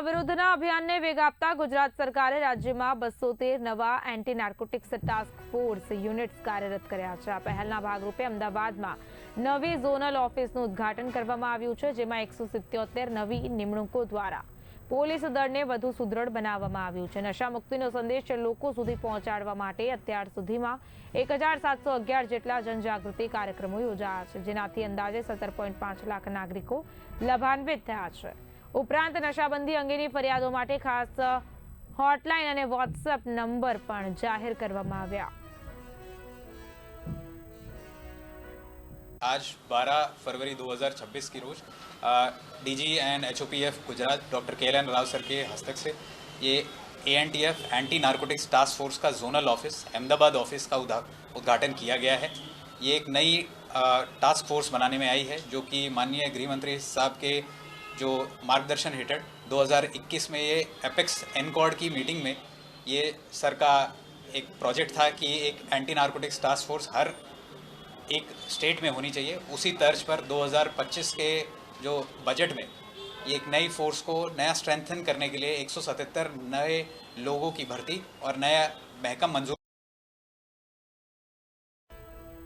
વિરુદ્ધના અભિયાનને વેગ આપતા ગુજરાત સરકારે રાજ્યમાં 213 નવા anti narcotics task force units કાર્યરત કર્યા છે। આ પહેલના ભાગરૂપે અમદાવાદમાં નવી ઝોનલ ઓફિસનું ઉદ્ઘાટન કરવામાં આવ્યું છે, જેમાં 177 નવી નિમણૂકો દ્વારા પોલીસ દળને વધુ સુદૃઢ બનાવવામાં આવ્યું છે। નશા મુક્તિનો સંદેશ લોકો સુધી પહોંચાડવા માટે અત્યાર સુધીમાં 1711 જેટલા જનજાગૃતિ કાર્યક્રમો યોજાયા છે, જેનાથી અંદાજે 17.5 લાખ નાગરિકો લાભાન્વિત થયા છે। ઉપરાંત નશાબંધી અંગેની ફરિયાદો માટે ખાસ હોટલાઇન અને વોટ્સએપ નંબર પણ જાહેર કરવામાં આવ્યા। आज 12 फरवरी 2026 की रोज DG and HOPF Gujarat doctor KL Rao sir के हस्तक से ये ANTF anti narcotics task force का जोनल ऑफिस अहमदाबाद ऑफिस का उद्घाटन किया गया है। ये एक नई टास्क फोर्स बनाने में आई है, जो कि माननीय गृह मंत्री साहब के जो मार्गदर्शन हेठળ 2021 में ये एपेक्स एनकॉर्ड की मीटिंग में ये सर का एक प्रोजेक्ट था कि एक anti narcotics task force her एक स्टेट में होनी चाहिए। उसी तर्ज पर 2025 के जो बजट में ये एक नई फोर्स को नया स्ट्रेंथन करने के लिए 177 नए लोगों की भर्ती और नया महकम मंजूर